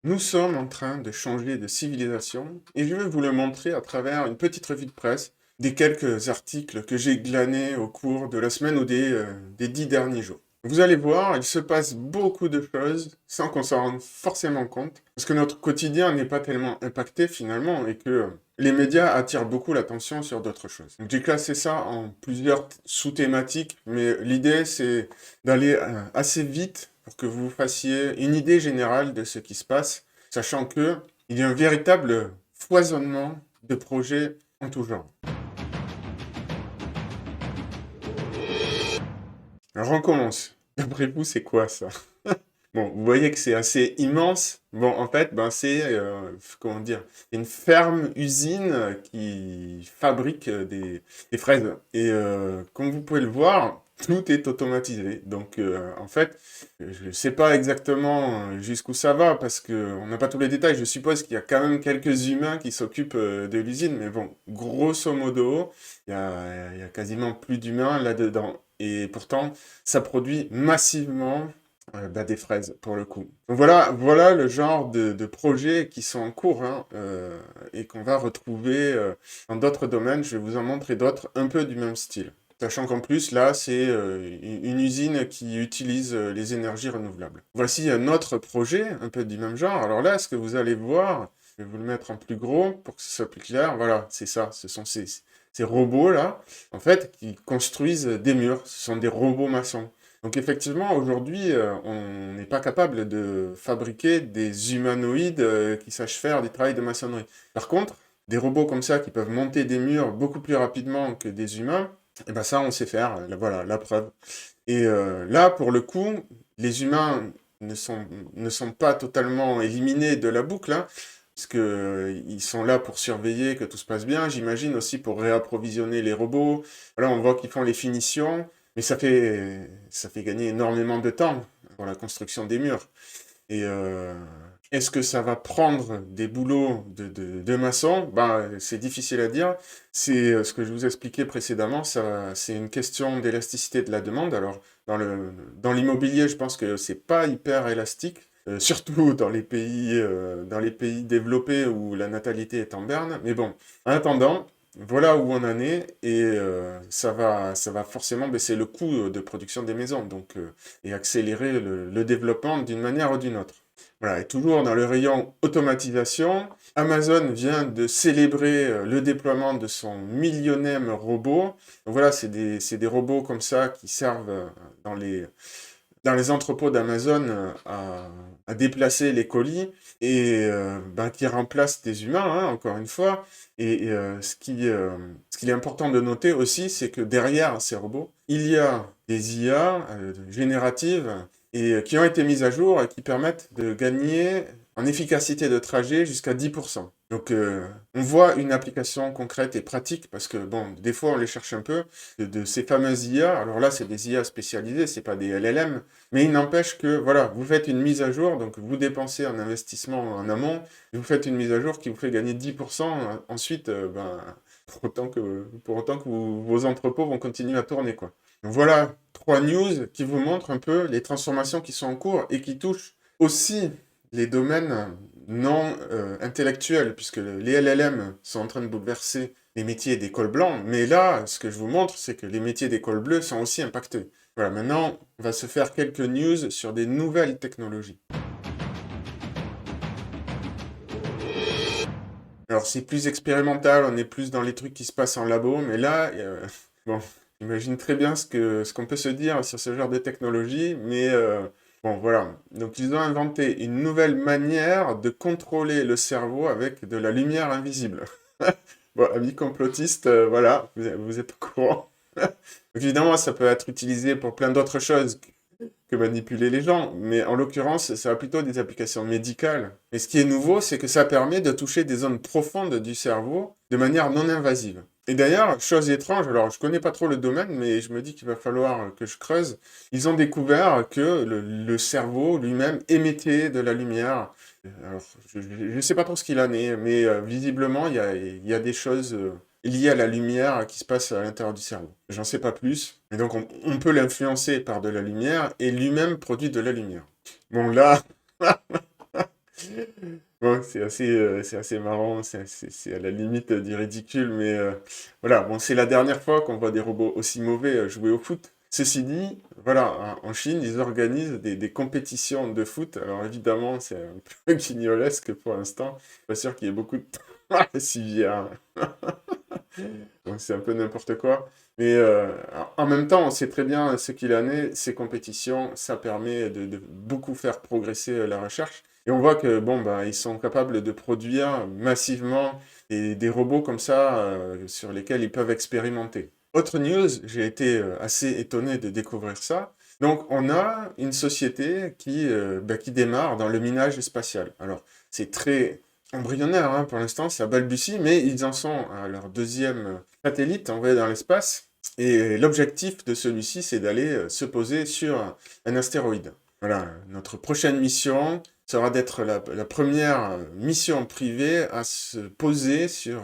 Nous sommes en train de changer de civilisation et je vais vous le montrer à travers une petite revue de presse des quelques articles que j'ai glanés au cours de la semaine ou des 10 derniers jours. Vous allez voir, il se passe beaucoup de choses sans qu'on s'en rende forcément compte, parce que notre quotidien n'est pas tellement impacté finalement et que les médias attirent beaucoup l'attention sur d'autres choses. Donc, j'ai classé ça en plusieurs sous-thématiques, mais l'idée c'est d'aller assez vite pour que vous fassiez une idée générale de ce qui se passe, sachant que il y a un véritable foisonnement de projets en tout genre. Alors on commence. D'après vous, c'est quoi ça? Bon, vous voyez que c'est assez immense. Bon, en fait, ben c'est comment dire, une ferme-usine qui fabrique des fraises. Et comme vous pouvez le voir, tout est automatisé. Donc, en fait, je ne sais pas exactement jusqu'où ça va parce que on n'a pas tous les détails. Je suppose qu'il y a quand même quelques humains qui s'occupent de l'usine, mais bon, grosso modo, il y a quasiment plus d'humains là-dedans. Et pourtant, ça produit massivement des fraises, pour le coup. Donc voilà le genre de projets qui sont en cours hein, et qu'on va retrouver dans d'autres domaines. Je vais vous en montrer d'autres un peu du même style. Sachant qu'en plus, là, c'est une usine qui utilise les énergies renouvelables. Voici un autre projet, un peu du même genre. Alors là, ce que vous allez voir, je vais vous le mettre en plus gros pour que ce soit plus clair. Voilà, c'est ça. Ce sont ces robots-là, en fait, qui construisent des murs. Ce sont des robots maçons. Donc effectivement, aujourd'hui, on n'est pas capable de fabriquer des humanoïdes qui sachent faire du travail de maçonnerie. Par contre, des robots comme ça qui peuvent monter des murs beaucoup plus rapidement que des humains, eh ben ça, on sait faire. Voilà, la preuve. Et là, pour le coup, les humains ne sont pas totalement éliminés de la boucle, hein, parce que ils sont là pour surveiller que tout se passe bien. J'imagine aussi pour réapprovisionner les robots. Voilà, on voit qu'ils font les finitions. Mais ça fait gagner énormément de temps pour la construction des murs. Et est-ce que ça va prendre des boulots de maçon? Ben, c'est difficile à dire. C'est ce que je vous expliquais précédemment. C'est une question d'élasticité de la demande. Alors, dans l'immobilier, je pense que c'est pas hyper élastique. Surtout dans les pays développés où la natalité est en berne. Mais bon, en attendant, voilà où on en est et ça va forcément baisser le coût de production des maisons et accélérer le développement d'une manière ou d'une autre. Voilà, et toujours dans le rayon automatisation, Amazon vient de célébrer le déploiement de son millionième robot. Donc voilà, c'est des robots comme ça qui servent dans les entrepôts d'Amazon à déplacer les colis et ben, qui remplacent des humains, hein, encore une fois. Et ce qu'il est important de noter aussi, c'est que derrière ces robots, il y a des IA génératives et qui ont été mises à jour et qui permettent de gagner en efficacité de trajet jusqu'à 10%. Donc on voit une application concrète et pratique parce que bon, des fois on les cherche un peu de ces fameuses IA. Alors là, c'est des IA spécialisées, c'est pas des LLM, mais il n'empêche que voilà, vous faites une mise à jour, donc vous dépensez un investissement en amont, et vous faites une mise à jour qui vous fait gagner 10%. Ensuite, ben, pour autant que vos entrepôts vont continuer à tourner, quoi. Donc voilà, 3 news qui vous montrent un peu les transformations qui sont en cours et qui touchent aussi les domaines non intellectuels, puisque les LLM sont en train de bouleverser les métiers des cols blancs, mais là, ce que je vous montre, c'est que les métiers des cols bleus sont aussi impactés. Voilà, maintenant, on va se faire quelques news sur des nouvelles technologies. Alors, c'est plus expérimental, on est plus dans les trucs qui se passent en labo, mais là, bon, j'imagine très bien ce qu'on peut se dire sur ce genre de technologie, mais bon, voilà. Donc, ils ont inventé une nouvelle manière de contrôler le cerveau avec de la lumière invisible. Bon, amis complotistes, voilà, vous êtes au courant. Donc, évidemment, ça peut être utilisé pour plein d'autres choses que manipuler les gens, mais en l'occurrence, ça a plutôt des applications médicales. Et ce qui est nouveau, c'est que ça permet de toucher des zones profondes du cerveau de manière non invasive. Et d'ailleurs, chose étrange, alors je connais pas trop le domaine, mais je me dis qu'il va falloir que je creuse. Ils ont découvert que le cerveau lui-même émettait de la lumière. Alors, je ne sais pas trop ce qu'il en est, mais visiblement, il y a des choses liées à la lumière qui se passent à l'intérieur du cerveau. J'en sais pas plus. Et donc, on peut l'influencer par de la lumière et lui-même produit de la lumière. Bon, là, Bon, c'est assez marrant, c'est à la limite du ridicule, mais voilà, bon, c'est la dernière fois qu'on voit des robots aussi mauvais jouer au foot. Ceci dit, voilà, en Chine, ils organisent des compétitions de foot. Alors évidemment, c'est un peu guignolesque pour l'instant. Pas sûr qu'il y ait beaucoup de temps à s'y hein. Donc c'est un peu n'importe quoi. Mais en même temps, on sait très bien ce qu'il en est. Ces compétitions, ça permet de beaucoup faire progresser la recherche. Et on voit que bon, bah, ils sont capables de produire massivement des robots comme ça sur lesquels ils peuvent expérimenter. Autre news, j'ai été assez étonné de découvrir ça. Donc, on a une société qui démarre dans le minage spatial. Alors, c'est très embryonnaire hein, pour l'instant, ça balbutie, mais ils en sont à leur deuxième satellite envoyé dans l'espace. Et l'objectif de celui-ci, c'est d'aller se poser sur un astéroïde. Voilà, notre prochaine mission sera d'être la première mission privée à se poser sur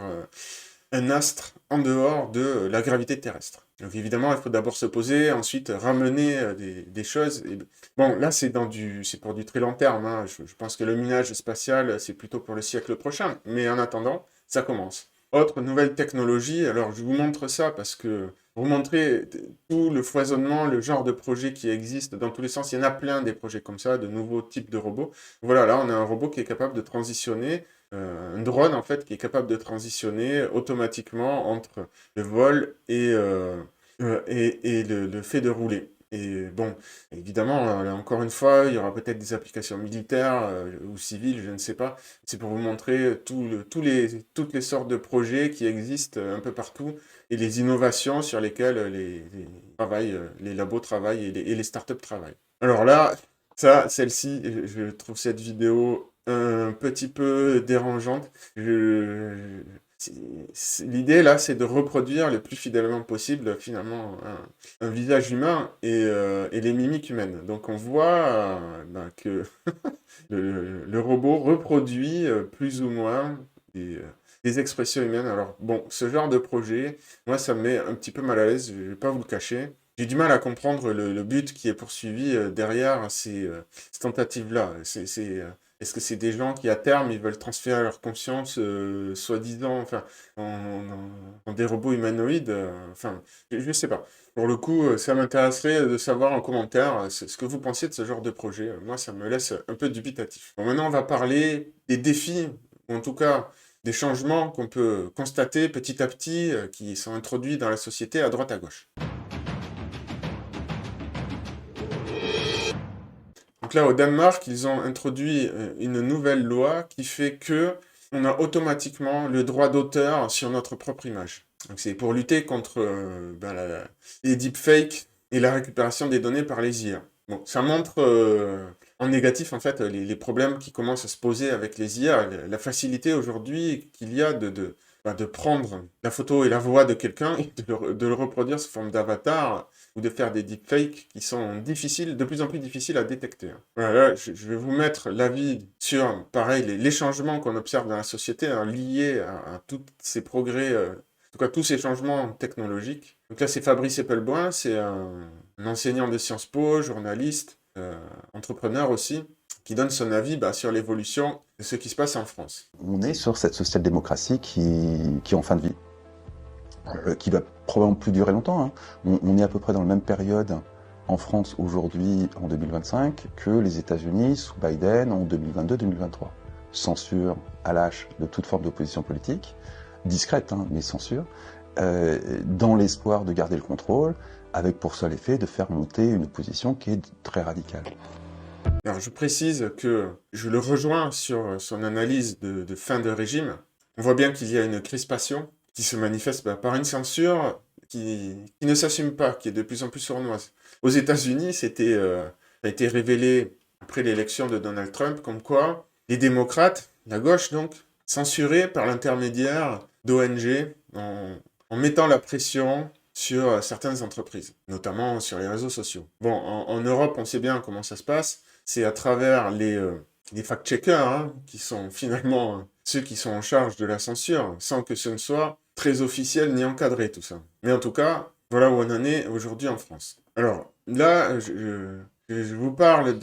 un astre en dehors de la gravité terrestre. Donc évidemment, il faut d'abord se poser, ensuite ramener des choses. Et, bon, là, c'est pour du très long terme. Hein. Je pense que le minage spatial, c'est plutôt pour le siècle prochain. Mais en attendant, ça commence. Autre nouvelle technologie, alors je vous montre ça parce que pour vous montrer tout le foisonnement, le genre de projet qui existe dans tous les sens. Il y en a plein des projets comme ça, de nouveaux types de robots. Voilà, là, on a un robot qui est capable de transitionner un drone en fait qui est capable de transitionner automatiquement entre le vol et le fait de rouler. Et bon, évidemment, là, encore une fois, il y aura peut-être des applications militaires ou civiles, je ne sais pas. C'est pour vous montrer toutes les sortes de projets qui existent un peu partout et les innovations sur lesquelles les labos travaillent et les startups travaillent. Alors là, celle-ci, je trouve cette vidéo un petit peu dérangeante. L'idée là, c'est de reproduire le plus fidèlement possible finalement un visage humain et les mimiques humaines. Donc on voit que le robot reproduit plus ou moins des expressions humaines. Alors bon, ce genre de projet, moi ça me met un petit peu mal à l'aise, je ne vais pas vous le cacher. J'ai du mal à comprendre le but qui est poursuivi derrière ces tentatives-là. Est-ce que c'est des gens qui, à terme, ils veulent transférer leur conscience, soi-disant, enfin, en des robots humanoïdes enfin, je ne sais pas. Pour le coup, ça m'intéresserait de savoir en commentaire ce que vous pensez de ce genre de projet. Moi, ça me laisse un peu dubitatif. Bon, maintenant, on va parler des défis, ou en tout cas des changements qu'on peut constater petit à petit, qui sont introduits dans la société à droite à gauche. Donc là, au Danemark, ils ont introduit une nouvelle loi qui fait que on a automatiquement le droit d'auteur sur notre propre image. Donc c'est pour lutter contre les deepfakes et la récupération des données par les IA. Bon, ça montre en négatif en fait les problèmes qui commencent à se poser avec les IA, la facilité aujourd'hui qu'il y a de prendre la photo et la voix de quelqu'un et de le reproduire sous forme d'avatar ou de faire des deepfakes qui sont difficiles, de plus en plus difficiles à détecter. Voilà, là, je vais vous mettre l'avis sur, pareil, les changements qu'on observe dans la société hein, liés à tous ces progrès, en tout cas tous ces changements technologiques. Donc là, c'est Fabrice Eppelboin, c'est un enseignant de Sciences Po, journaliste, entrepreneur aussi, qui donne son avis sur l'évolution de ce qui se passe en France. On est sur cette social-démocratie qui est en fin de vie, qui va probablement plus durer longtemps. Hein. On est à peu près dans la même période en France aujourd'hui, en 2025, que les États-Unis sous Biden en 2022-2023. Censure à lâche de toute forme d'opposition politique, discrète, hein, mais censure, dans l'espoir de garder le contrôle, avec pour seul effet de faire monter une opposition qui est très radicale. Alors, je précise que je le rejoins sur son analyse de fin de régime. On voit bien qu'il y a une crispation qui se manifeste par une censure qui ne s'assume pas, qui est de plus en plus sournoise. Aux États-Unis, ça a été révélé après l'élection de Donald Trump, comme quoi les démocrates, la gauche donc, censuraient par l'intermédiaire d'ONG en mettant la pression sur certaines entreprises, notamment sur les réseaux sociaux. Bon, en Europe, on sait bien comment ça se passe. C'est à travers les fact-checkers, hein, qui sont finalement ceux qui sont en charge de la censure, sans que ce ne soit très officiel ni encadré tout ça. Mais en tout cas, voilà où on en est aujourd'hui en France. Alors là, je vous parle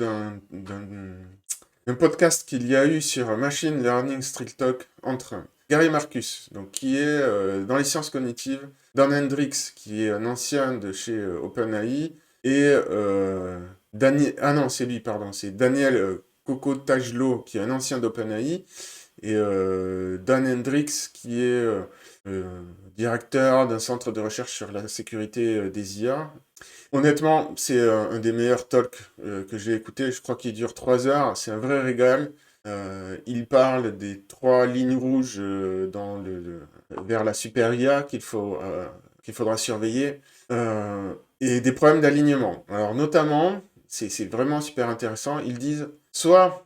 un podcast qu'il y a eu sur Machine Learning Street Talk entre Gary Marcus, donc, qui est dans les sciences cognitives, Dan Hendricks, qui est un ancien de chez OpenAI, et c'est lui, pardon, c'est Daniel Kokotajlo, qui est un ancien d'OpenAI, et Dan Hendricks, qui est directeur d'un centre de recherche sur la sécurité des IA. Honnêtement, c'est un des meilleurs talks que j'ai écouté. Je crois qu'il dure 3 heures. C'est un vrai régal. Il parle des 3 lignes rouges vers la super IA qu'il faudra surveiller et des problèmes d'alignement. Alors notamment, c'est vraiment super intéressant. Ils disent soit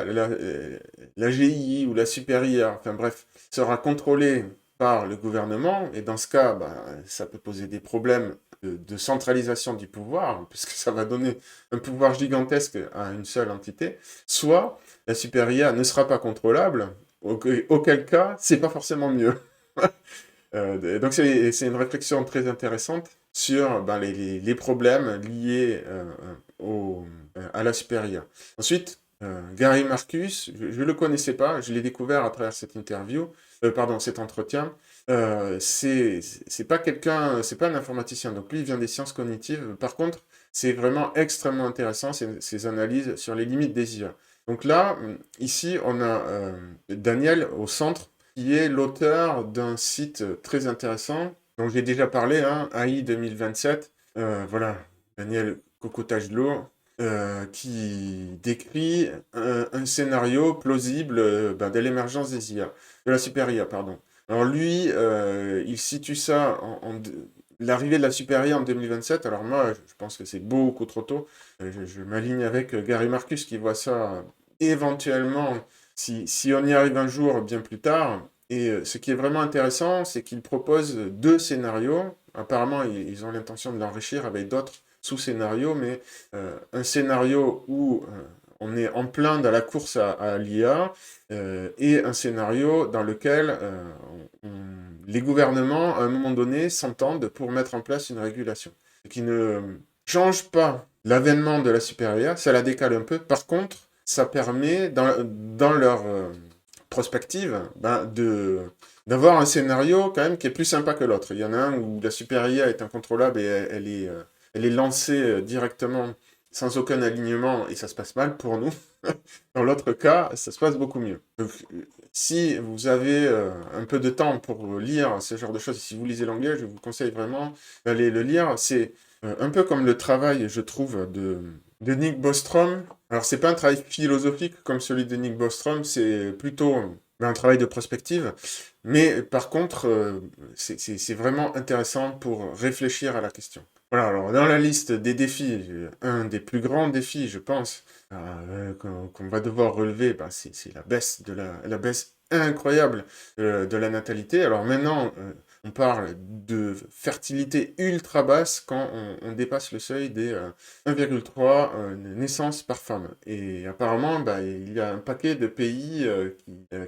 la GI ou la super IA, enfin bref, sera contrôlée par le gouvernement, et dans ce cas, bah, ça peut poser des problèmes de centralisation du pouvoir, puisque ça va donner un pouvoir gigantesque à une seule entité, soit la super IA ne sera pas contrôlable, auquel cas, c'est pas forcément mieux. Donc c'est une réflexion très intéressante sur ben, les problèmes liés à la super IA. Ensuite, Gary Marcus, je le connaissais pas, je l'ai découvert à travers cette interview, cet entretien. C'est pas quelqu'un, c'est pas un informaticien, donc lui il vient des sciences cognitives. Par contre, c'est vraiment extrêmement intéressant ces analyses sur les limites des IA. Donc là, ici, on a Daniel au centre, qui est l'auteur d'un site très intéressant, dont j'ai déjà parlé, hein, AI 2027. Voilà, Daniel Kokotajlo, qui décrit un scénario plausible de l'émergence des IA, de la super IA, pardon. Alors lui, il situe ça l'arrivée de la super IA en 2027. Alors moi, je pense que c'est beaucoup trop tôt. Je m'aligne avec Gary Marcus qui voit ça éventuellement, si on y arrive un jour, bien plus tard. Et ce qui est vraiment intéressant, c'est qu'il propose 2 scénarios. Apparemment, ils ont l'intention de l'enrichir avec d'autres sous-scénarios, mais un scénario où on est en plein dans la course à l'IA, et un scénario dans lequel les gouvernements, à un moment donné, s'entendent pour mettre en place une régulation. Ce qui ne change pas l'avènement de la super IA, ça la décale un peu. Par contre, ça permet, dans leur prospective, d'avoir un scénario quand même qui est plus sympa que l'autre. Il y en a un où la super IA est incontrôlable et elle est lancée directement sans aucun alignement et ça se passe mal pour nous. Dans l'autre cas, ça se passe beaucoup mieux. Donc, si vous avez un peu de temps pour lire ce genre de choses, si vous lisez l'anglais, je vous conseille vraiment d'aller le lire. C'est un peu comme le travail, je trouve, de Nick Bostrom. Alors, c'est pas un travail philosophique comme celui de Nick Bostrom, c'est plutôt un travail de prospective. Mais par contre, c'est vraiment intéressant pour réfléchir à la question. Voilà, alors dans la liste des défis, un des plus grands défis, je pense, qu'on va devoir relever, c'est la baisse incroyable de la natalité. Alors maintenant, on parle de fertilité ultra basse quand on dépasse le seuil des 1,3 naissances par femme. Et apparemment, il y a un paquet de pays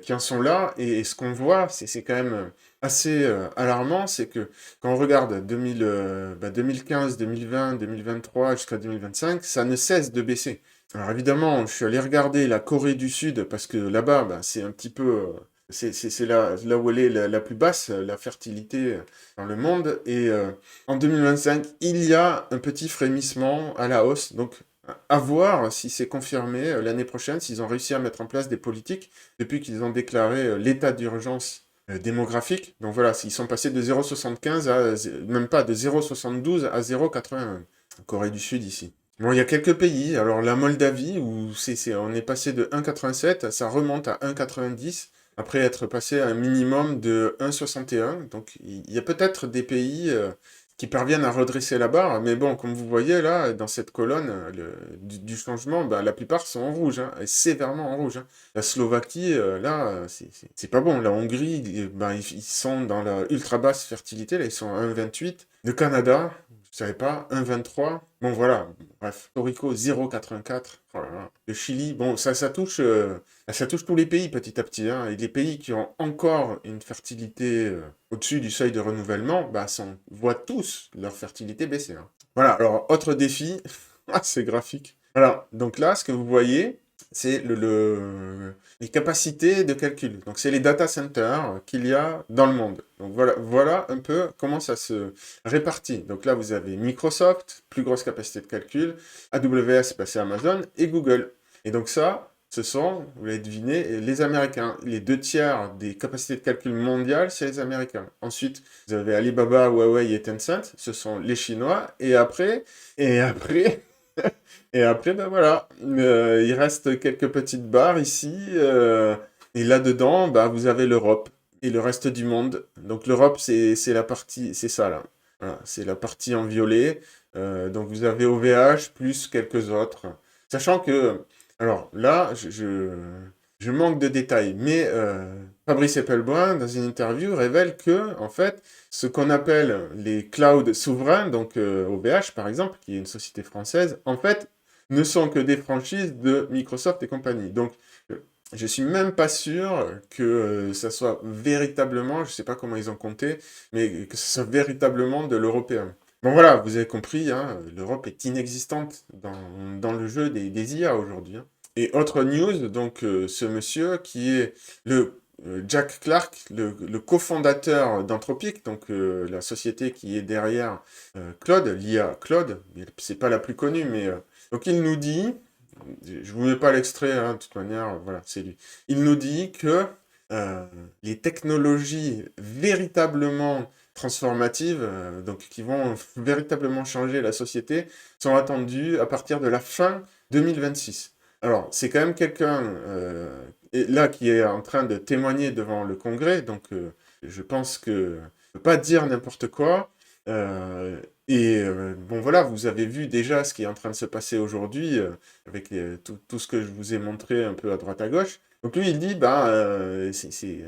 qui en sont là. Et ce qu'on voit, c'est quand même assez alarmant, c'est que quand on regarde 2015, 2020, 2023 jusqu'à 2025, ça ne cesse de baisser. Alors évidemment, je suis allé regarder la Corée du Sud parce que là-bas, c'est un petit peu... c'est là où elle est la plus basse, la fertilité dans le monde. Et en 2025, il y a un petit frémissement à la hausse. Donc, à voir si c'est confirmé l'année prochaine, s'ils ont réussi à mettre en place des politiques depuis qu'ils ont déclaré l'état d'urgence démographique. Donc voilà, ils sont passés de 0,75 même pas, de 0,72 à 0,81. Corée du Sud ici. Bon, il y a quelques pays, alors la Moldavie, où on est passé de 1,87, ça remonte à 1,90, après être passé à un minimum de 1,61. Donc il y a peut-être des pays qui parviennent à redresser la barre, mais bon, comme vous voyez là, dans cette colonne du changement, la plupart sont en rouge, hein, et sévèrement en rouge. Hein. La Slovaquie, là, c'est pas bon. La Hongrie, ils sont dans la ultra basse fertilité, là, ils sont à 1,28. Le Canada, je savais pas, 1,23. Bon, voilà, bref. Porto Rico, 0,84. Oh là là. Le Chili, bon, ça touche tous les pays petit à petit. Hein. Et les pays qui ont encore une fertilité au-dessus du seuil de renouvellement, voient tous leur fertilité baisser. Hein. Voilà, alors, autre défi, c'est graphique. Voilà, donc là, ce que vous voyez, c'est les capacités de calcul. Donc, c'est les data centers qu'il y a dans le monde. Donc, voilà un peu comment ça se répartit. Donc là, vous avez Microsoft, plus grosse capacité de calcul, AWS, bah, c'est Amazon, et Google. Et donc ça, ce sont, vous l'avez deviné, les Américains. Les 2 tiers des capacités de calcul mondiales, c'est les Américains. Ensuite, vous avez Alibaba, Huawei et Tencent, ce sont les Chinois. Et après, ben voilà, il reste quelques petites barres ici, et là-dedans, bah, vous avez l'Europe et le reste du monde. Donc l'Europe, c'est la partie, c'est ça là. Voilà, c'est la partie en violet. Donc vous avez OVH plus quelques autres. Sachant que, alors là, je manque de détails, mais Fabrice Epelboin, dans une interview, révèle que, en fait, ce qu'on appelle les clouds souverains, donc OVH par exemple, qui est une société française, en fait, ne sont que des franchises de Microsoft et compagnie. Donc, je suis même pas sûr que ça soit véritablement, je sais pas comment ils ont compté, mais que ce soit véritablement de l'européen. Bon voilà, vous avez compris, hein, l'Europe est inexistante dans le jeu des IA aujourd'hui, hein. Et autre news, donc ce monsieur qui est Jack Clark, le cofondateur d'Anthropic, donc la société qui est derrière Claude, l'IA Claude, c'est pas la plus connue, mais donc il nous dit, je vous mets pas l'extrait, hein, de toute manière, voilà, c'est lui. Il nous dit que les technologies véritablement transformatives, donc qui vont véritablement changer la société, sont attendues à partir de la fin 2026. Alors, c'est quand même quelqu'un là qui est en train de témoigner devant le Congrès, donc je pense que ne peut pas dire n'importe quoi. Euh, bon voilà, vous avez vu déjà ce qui est en train de se passer aujourd'hui avec tout ce que je vous ai montré un peu à droite à gauche. Donc lui, il dit, bah, c'est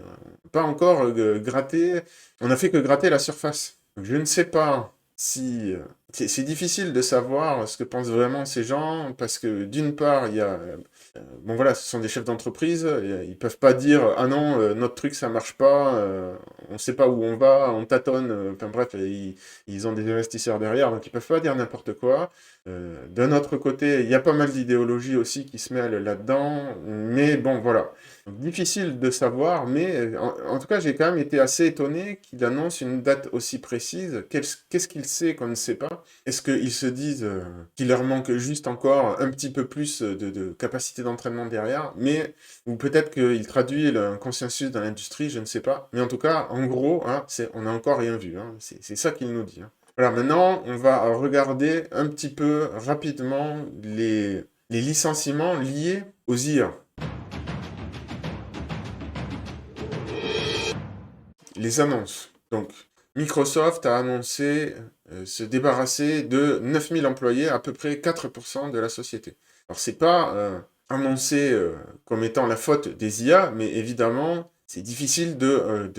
pas encore gratté, on a fait que gratter la surface. Donc, je ne sais pas si... c'est difficile de savoir ce que pensent vraiment ces gens, parce que d'une part, il y a... bon voilà, ce sont des chefs d'entreprise, ils peuvent pas dire, ah non, notre truc ça marche pas, on sait pas où on va, on tâtonne, enfin bref, ils ont des investisseurs derrière, donc ils peuvent pas dire n'importe quoi. D'un autre côté, il y a pas mal d'idéologies aussi qui se mêlent là-dedans, mais bon, voilà. Donc, difficile de savoir, mais en tout cas, j'ai quand même été assez étonné qu'il annonce une date aussi précise. Qu'est-ce qu'il sait qu'on ne sait pas? Est-ce qu'ils se disent qu'il leur manque juste encore un petit peu plus de capacité d'entraînement derrière, mais ou peut-être qu'il traduit un consensus dans l'industrie, je ne sais pas. Mais en tout cas, en gros, hein, on n'a encore rien vu, hein. C'est ça qu'il nous dit, hein. Voilà, maintenant, on va regarder un petit peu rapidement les licenciements liés aux IA. Les annonces. Donc, Microsoft a annoncé se débarrasser de 9000 employés, à peu près 4% de la société. Alors, c'est pas annoncé comme étant la faute des IA, mais évidemment, c'est difficile de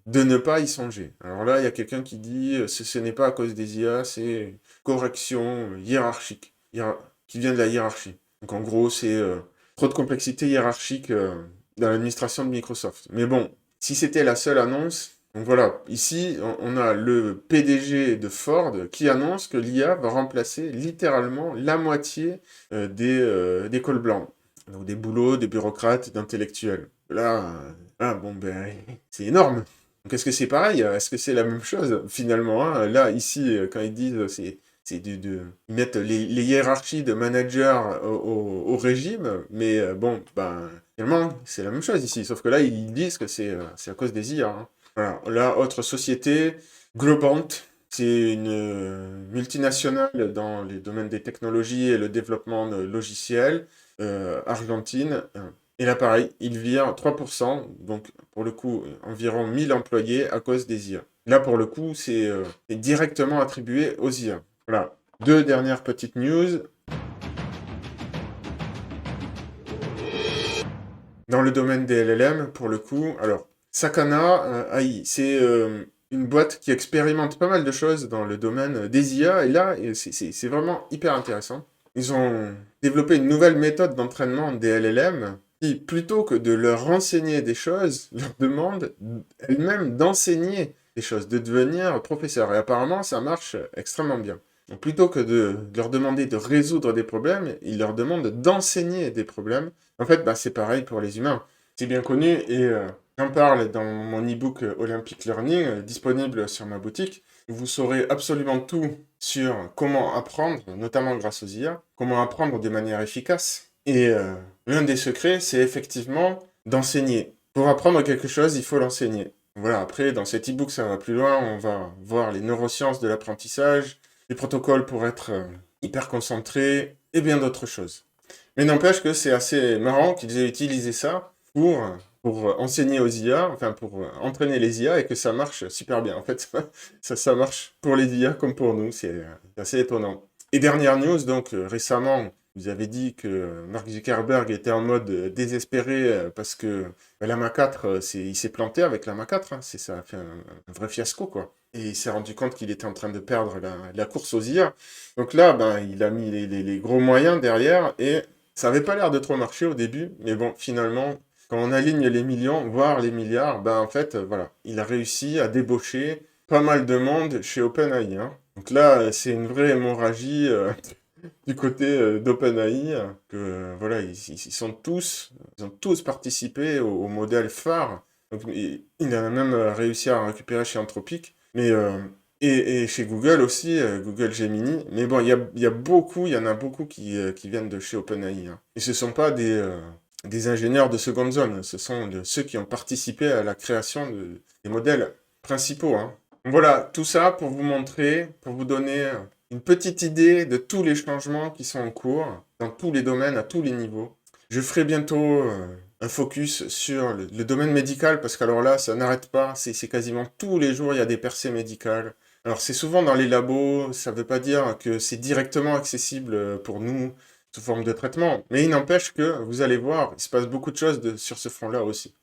ne pas y songer. Alors là, il y a quelqu'un qui dit ce n'est pas à cause des IA, c'est une correction hiérarchique, qui vient de la hiérarchie. Donc, en gros, c'est trop de complexité hiérarchique dans l'administration de Microsoft. Mais bon, si c'était la seule annonce, donc voilà, ici, on a le PDG de Ford qui annonce que l'IA va remplacer littéralement la moitié des cols blancs. Donc des boulots, des bureaucrates, d'intellectuels. Là, bon, ben, c'est énorme. Donc est-ce que c'est pareil? Est-ce que c'est la même chose finalement, hein? Là, ici, quand ils disent ils mettent les hiérarchies de managers au régime, mais bon, ben, finalement, c'est la même chose ici, sauf que là, ils disent que c'est à cause des IA, hein. Voilà. Là, autre société, Globant, c'est une multinationale dans les domaines des technologies et le développement de logiciels, argentine. Et là, pareil, ils virent 3%, donc pour le coup, environ 1000 employés à cause des IA. Là, pour le coup, c'est directement attribué aux IA. Voilà. 2 dernières petites news. Dans le domaine des LLM, pour le coup, alors, Sakana AI, c'est une boîte qui expérimente pas mal de choses dans le domaine des IA, et là, c'est vraiment hyper intéressant. Ils ont développé une nouvelle méthode d'entraînement des LLM qui, plutôt que de leur renseigner des choses, leur demande elle-même d'enseigner des choses, de devenir professeur. Et apparemment, ça marche extrêmement bien. Donc, plutôt que de leur demander de résoudre des problèmes, il leur demande d'enseigner des problèmes. En fait, bah, c'est pareil pour les humains. C'est bien connu et j'en parle dans mon e-book Olympic Learning, disponible sur ma boutique. Vous saurez absolument tout sur comment apprendre, notamment grâce aux IA, comment apprendre de manière efficace. Et l'un des secrets, c'est effectivement d'enseigner. Pour apprendre quelque chose, il faut l'enseigner. Voilà, après, dans cet e-book, ça va plus loin. On va voir les neurosciences de l'apprentissage, les protocoles pour être hyper concentré et bien d'autres choses. Mais n'empêche que c'est assez marrant qu'ils aient utilisé ça pour enseigner aux IA, enfin pour entraîner les IA et que ça marche super bien. En fait, ça marche pour les IA comme pour nous, c'est assez étonnant. Et dernière news, donc récemment, vous avez dit que Mark Zuckerberg était en mode désespéré parce que la Mac 4, il s'est planté avec la Mac 4, hein, ça a fait un vrai fiasco, quoi. Et il s'est rendu compte qu'il était en train de perdre la course aux IA. Donc là, ben, il a mis les gros moyens derrière et ça avait pas l'air de trop marcher au début, mais bon, finalement, quand on aligne les millions, voire les milliards, ben en fait, voilà, il a réussi à débaucher pas mal de monde chez OpenAI, hein. Donc là, c'est une vraie hémorragie du côté d'OpenAI, que voilà, ils ont tous participé au modèle phare. Donc, il a même réussi à récupérer chez Anthropic, mais et chez Google aussi, Google Gemini. Mais bon, il y en a beaucoup qui viennent de chez OpenAI, hein. Et ce sont pas des ingénieurs de seconde zone, ce sont ceux qui ont participé à la création des modèles principaux, hein. Voilà, tout ça pour vous montrer, pour vous donner une petite idée de tous les changements qui sont en cours, dans tous les domaines, à tous les niveaux. Je ferai bientôt un focus sur le domaine médical, parce qu'alors là, ça n'arrête pas, c'est quasiment tous les jours, il y a des percées médicales. Alors c'est souvent dans les labos, ça ne veut pas dire que c'est directement accessible pour nous sous forme de traitement, mais il n'empêche que, vous allez voir, il se passe beaucoup de choses sur ce front-là aussi.